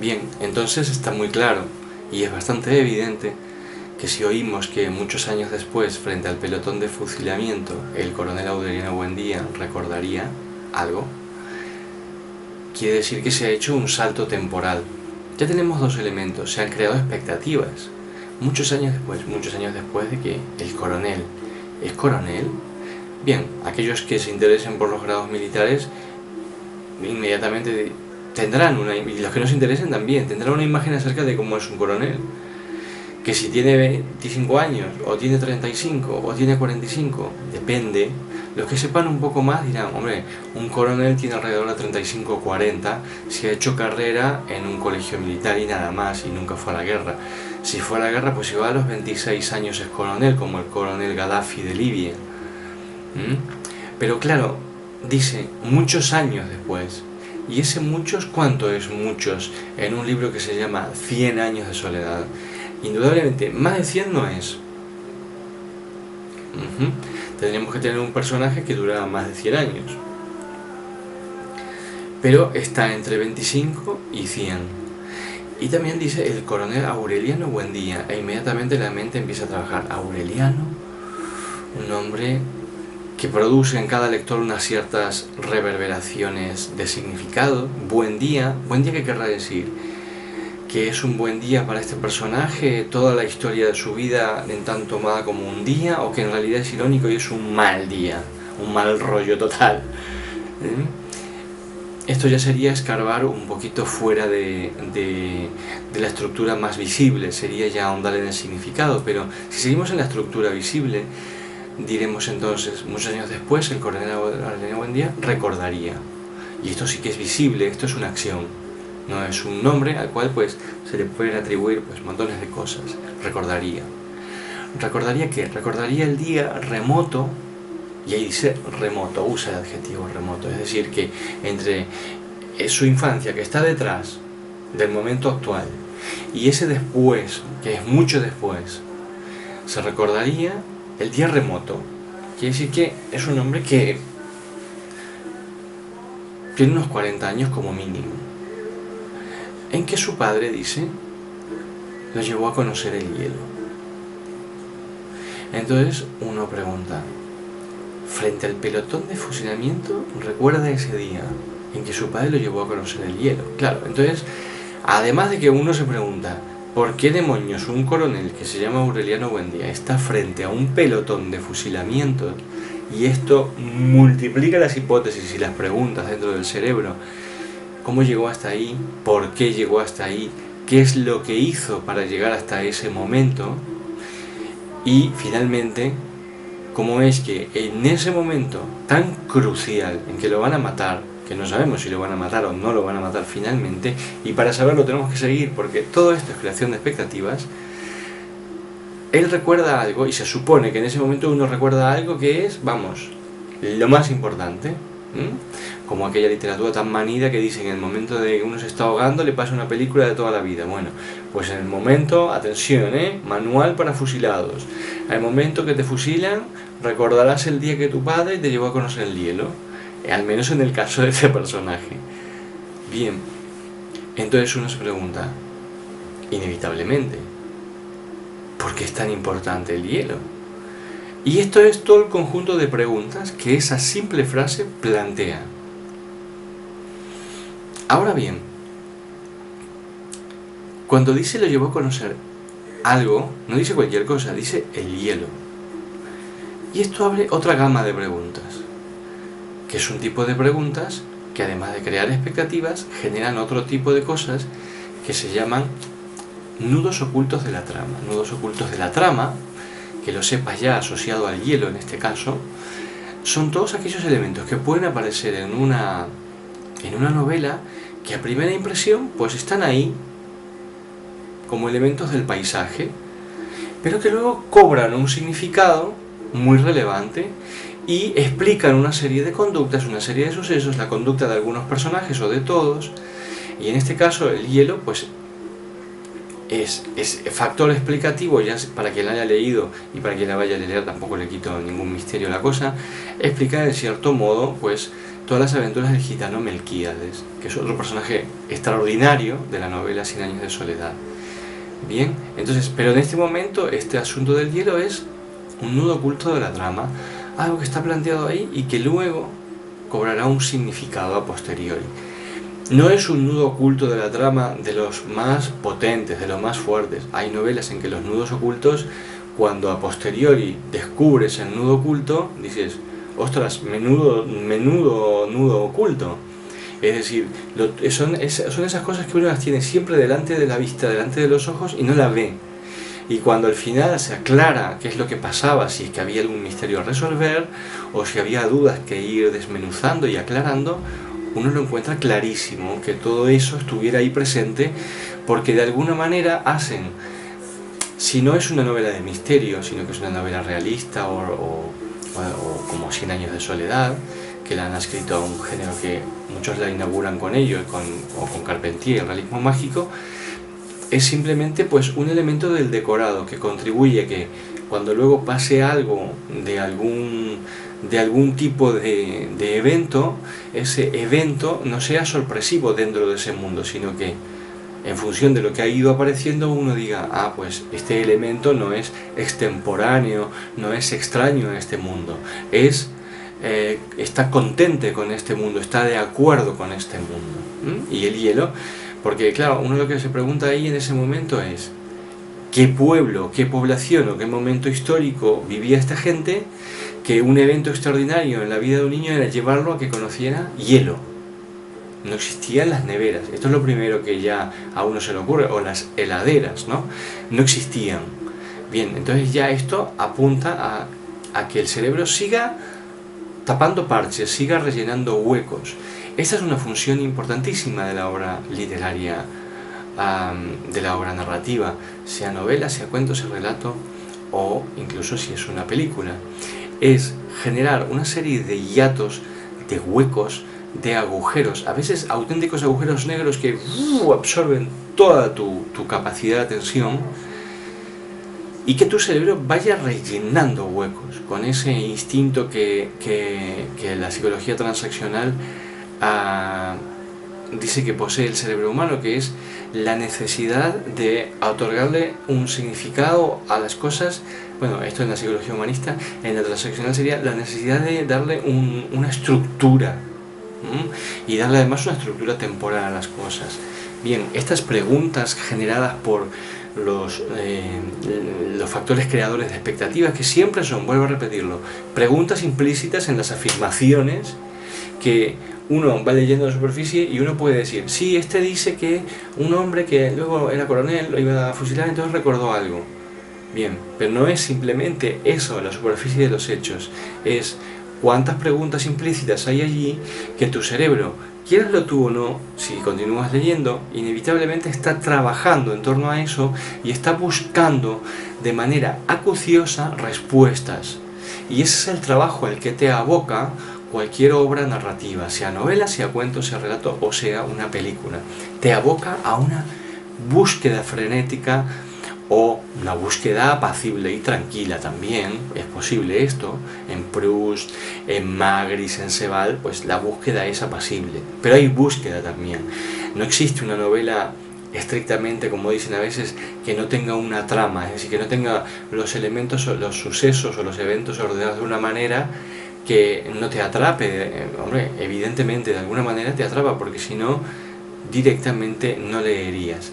Bien, entonces está muy claro y es bastante evidente que si oímos que muchos años después, frente al pelotón de fusilamiento, el coronel Aureliano Buendía recordaría algo, quiere decir que se ha hecho un salto temporal. Ya tenemos dos elementos, se han creado expectativas. Muchos años después de que el coronel es coronel, bien, aquellos que se interesen por los grados militares inmediatamente tendrán una, y los que no se interesen también, tendrán una imagen acerca de cómo es un coronel. Que si tiene 25 años, o tiene 35, o tiene 45, depende. Los que sepan un poco más dirán, hombre, un coronel tiene alrededor de 35 o 40, si ha hecho carrera en un colegio militar y nada más, y nunca fue a la guerra. Si fue a la guerra, pues igual a los 26 años es coronel, como el coronel Gaddafi de Libia. Pero claro, dice, muchos años después. ¿Y ese muchos cuánto es muchos en un libro que se llama 100 años de soledad? Indudablemente, más de 100 no es. Tendríamos que tener un personaje que durara más de 100 años. Pero está entre 25 y 100. Y también dice el coronel Aureliano Buendía, e inmediatamente la mente empieza a trabajar. Aureliano, un nombre que produce en cada lector unas ciertas reverberaciones de significado. Buen día, ¿qué querrá decir? Que es un buen día para este personaje, toda la historia de su vida en tan tomada como un día, o que en realidad es irónico y es un mal día, un mal rollo total. Esto ya sería escarbar un poquito fuera de la estructura más visible, sería ya ahondar en el significado, pero si seguimos en la estructura visible, diremos entonces, muchos años después, el coronel Aureliano Buendía recordaría. Y esto sí que es visible, esto es una acción. No es un nombre al cual pues se le pueden atribuir pues montones de cosas. Recordaría. ¿Recordaría qué? Recordaría el día remoto, y ahí dice remoto, usa el adjetivo remoto, es decir, que entre su infancia, que está detrás del momento actual, y ese después, que es mucho después, se recordaría el día remoto. Quiere decir que es un hombre que tiene unos 40 años como mínimo, en que su padre, dice, lo llevó a conocer el hielo. Entonces uno pregunta, frente al pelotón de fusilamiento, recuerda ese día en que su padre lo llevó a conocer el hielo. Claro, entonces, además de que uno se pregunta, ¿por qué demonios un coronel que se llama Aureliano Buendía está frente a un pelotón de fusilamiento? Y esto multiplica las hipótesis y las preguntas dentro del cerebro. ¿Cómo llegó hasta ahí? ¿Por qué llegó hasta ahí? ¿Qué es lo que hizo para llegar hasta ese momento? Y finalmente, ¿cómo es que en ese momento tan crucial en que lo van a matar, que no sabemos si lo van a matar o no lo van a matar finalmente, y para saberlo tenemos que seguir porque todo esto es creación de expectativas, él recuerda algo y se supone que en ese momento uno recuerda algo que es, vamos, lo más importante? Como aquella literatura tan manida que dice que en el momento de que uno se está ahogando le pasa una película de toda la vida. Bueno, pues en el momento, atención, manual para fusilados, al momento que te fusilan recordarás el día que tu padre te llevó a conocer el hielo, al menos en el caso de este personaje. Bien, entonces uno se pregunta, inevitablemente, ¿por qué es tan importante el hielo? Y esto es todo el conjunto de preguntas que esa simple frase plantea. Ahora bien, cuando dice lo llevó a conocer algo, no dice cualquier cosa, dice el hielo. Y esto abre otra gama de preguntas, que es un tipo de preguntas que además de crear expectativas, generan otro tipo de cosas que se llaman nudos ocultos de la trama. Nudos ocultos de la trama, que lo sepas ya asociado al hielo en este caso, son todos aquellos elementos que pueden aparecer en una novela que a primera impresión pues están ahí como elementos del paisaje, pero que luego cobran un significado muy relevante y explican una serie de conductas, una serie de sucesos, la conducta de algunos personajes o de todos, y en este caso el hielo pues es factor explicativo, ya para quien la haya leído y para quien la vaya a leer tampoco le quito ningún misterio a la cosa, explica en cierto modo pues todas las aventuras del gitano Melquíades, que es otro personaje extraordinario de la novela Cien años de soledad. Bien, entonces, pero en este momento este asunto del hielo es un nudo oculto de la trama, algo que está planteado ahí y que luego cobrará un significado a posteriori. No es un nudo oculto de la trama de los más potentes, de los más fuertes. Hay novelas en que los nudos ocultos, cuando a posteriori descubres el nudo oculto, dices, ostras, menudo nudo oculto. Es decir, son esas cosas que uno las tiene siempre delante de la vista, delante de los ojos y no la ve. Y cuando al final se aclara qué es lo que pasaba, si es que había algún misterio a resolver o si había dudas que ir desmenuzando y aclarando, uno lo encuentra clarísimo, que todo eso estuviera ahí presente, porque de alguna manera hacen, si no es una novela de misterio, sino que es una novela realista o como Cien años de soledad, que la han escrito a un género que muchos la inauguran con ello, o con Carpentier, el realismo mágico, es simplemente pues un elemento del decorado que contribuye a que cuando luego pase algo de algún tipo de evento, ese evento no sea sorpresivo dentro de ese mundo, sino que en función de lo que ha ido apareciendo uno diga, ah, pues este elemento no es extemporáneo, no es extraño en este mundo, está contente con este mundo, está de acuerdo con este mundo. Y el hielo, porque claro, uno lo que se pregunta ahí en ese momento es ¿qué pueblo, qué población o qué momento histórico vivía esta gente que un evento extraordinario en la vida de un niño era llevarlo a que conociera hielo? No existían las neveras, esto es lo primero que ya a uno se le ocurre, o las heladeras, ¿no? No existían. Bien, entonces ya esto apunta a que el cerebro siga tapando parches, siga rellenando huecos. Esta es una función importantísima de la obra literaria, de la obra narrativa, sea novela, sea cuento, sea relato, o incluso si es una película. Es generar una serie de hiatos, de huecos, de agujeros, a veces auténticos agujeros negros que absorben toda tu capacidad de atención, y que tu cerebro vaya rellenando huecos con ese instinto que la psicología transaccional dice que posee el cerebro humano, que es la necesidad de otorgarle un significado a las cosas. Bueno, esto en la psicología humanista, en la transaccional sería la necesidad de darle una estructura, y darle además una estructura temporal a las cosas. Bien, estas preguntas generadas por los factores creadores de expectativas, que siempre son, vuelvo a repetirlo, preguntas implícitas en las afirmaciones que uno va leyendo a la superficie y uno puede decir, sí, este dice que un hombre que luego era coronel lo iba a fusilar, entonces recordó algo. Bien, pero no es simplemente eso, la superficie de los hechos, es cuántas preguntas implícitas hay allí que tu cerebro, quieraslo tú o no, si continúas leyendo, inevitablemente está trabajando en torno a eso y está buscando de manera acuciosa respuestas. Y ese es el trabajo al que te aboca cualquier obra narrativa, sea novela, sea cuento, sea relato o sea una película. Te aboca a una búsqueda frenética o una búsqueda apacible y tranquila también. Es posible esto, en Proust, en Magritte, en Sebald, pues la búsqueda es apacible, pero hay búsqueda también. No existe una novela estrictamente, como dicen a veces, que no tenga una trama, es decir, que no tenga los elementos, los sucesos o los eventos ordenados de una manera que no te atrape. Hombre, evidentemente de alguna manera te atrapa, porque si no, directamente no leerías.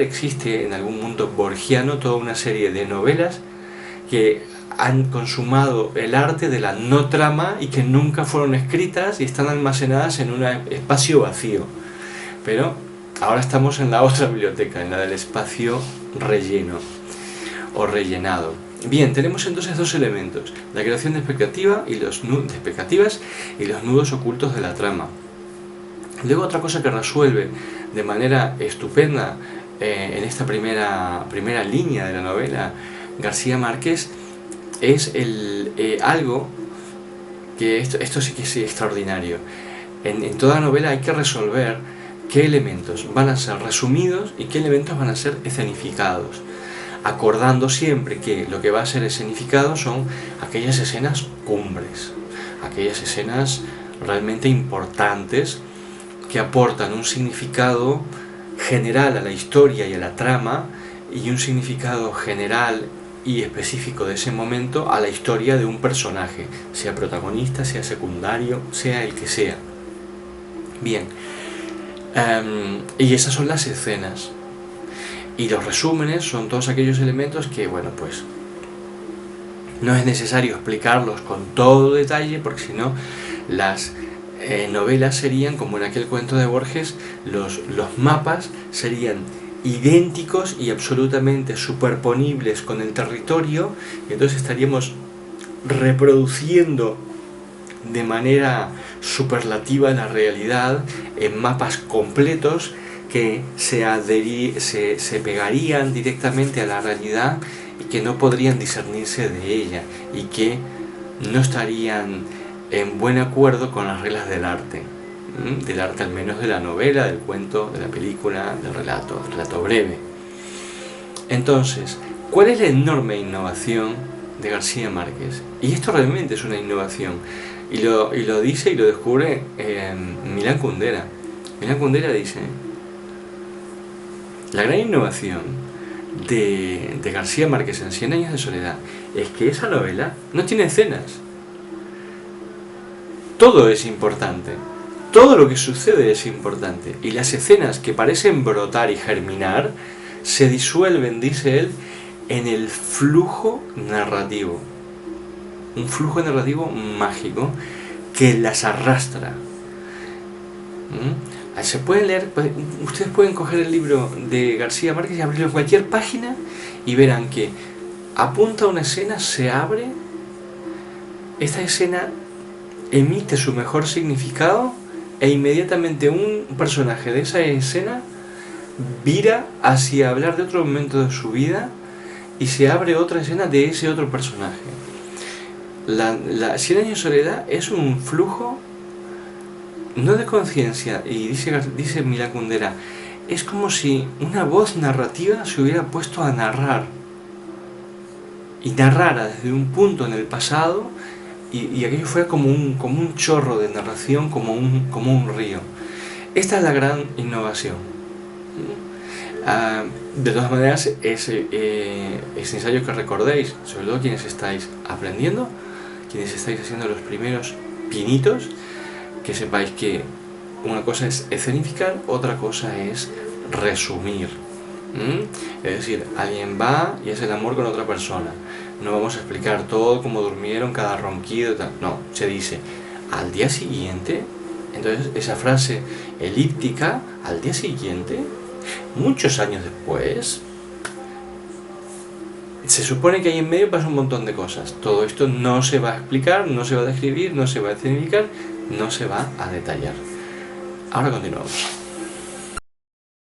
Existe en algún mundo borgiano toda una serie de novelas que han consumado el arte de la no trama y que nunca fueron escritas y están almacenadas en un espacio vacío. Pero ahora estamos en la otra biblioteca, en la del espacio relleno o rellenado. Bien, tenemos entonces dos elementos, la creación de expectativas y los nudos ocultos de la trama. Luego otra cosa que resuelve de manera estupenda en esta primera línea de la novela García Márquez es algo que esto sí que es extraordinario. En toda novela hay que resolver qué elementos van a ser resumidos y qué elementos van a ser escenificados, acordando siempre que lo que va a ser escenificado son aquellas escenas cumbres, aquellas escenas realmente importantes que aportan un significado general a la historia y a la trama y un significado general y específico de ese momento a la historia de un personaje, sea protagonista, sea secundario, sea el que sea. Bien, y esas son las escenas. Y los resúmenes son todos aquellos elementos que, bueno, pues no es necesario explicarlos con todo detalle, porque si no, las novelas serían, como en aquel cuento de Borges, los mapas serían idénticos y absolutamente superponibles con el territorio, y entonces estaríamos reproduciendo de manera superlativa la realidad en mapas completos que se pegarían directamente a la realidad y que no podrían discernirse de ella y que no estarían en buen acuerdo con las reglas del arte al menos de la novela, del cuento, de la película, del relato breve. Entonces, ¿cuál es la enorme innovación de García Márquez? Y esto realmente es una innovación, y lo dice y lo descubre Milán Kundera. Milán Kundera dice: la gran innovación de García Márquez en 100 años de soledad es que esa novela no tiene escenas. Todo es importante. Todo lo que sucede es importante. Y las escenas que parecen brotar y germinar se disuelven, dice él, en el flujo narrativo. Un flujo narrativo mágico que las arrastra. Se pueden leer, ustedes pueden coger el libro de García Márquez y abrirlo en cualquier página y verán que apunta a una escena, se abre, esta escena emite su mejor significado e inmediatamente un personaje de esa escena vira hacia hablar de otro momento de su vida y se abre otra escena de ese otro personaje. La 100 años de soledad es un flujo no de conciencia, y dice Milán Kundera, es como si una voz narrativa se hubiera puesto a narrar y narrara desde un punto en el pasado y aquello fuera como un chorro de narración, como un río. Esta es la gran innovación. De todas maneras, es necesario que recordéis, sobre todo quienes estáis aprendiendo, quienes estáis haciendo los primeros pinitos, que sepáis que una cosa es escenificar, otra cosa es resumir. Es decir, alguien va y hace el amor con otra persona. No vamos a explicar todo, cómo durmieron, cada ronquido, tal. No, se dice al día siguiente. Entonces esa frase elíptica, al día siguiente, muchos años después, se supone que ahí en medio pasa un montón de cosas. Todo esto no se va a explicar, no se va a describir, no se va a escenificar, no se va a detallar. Ahora continuamos.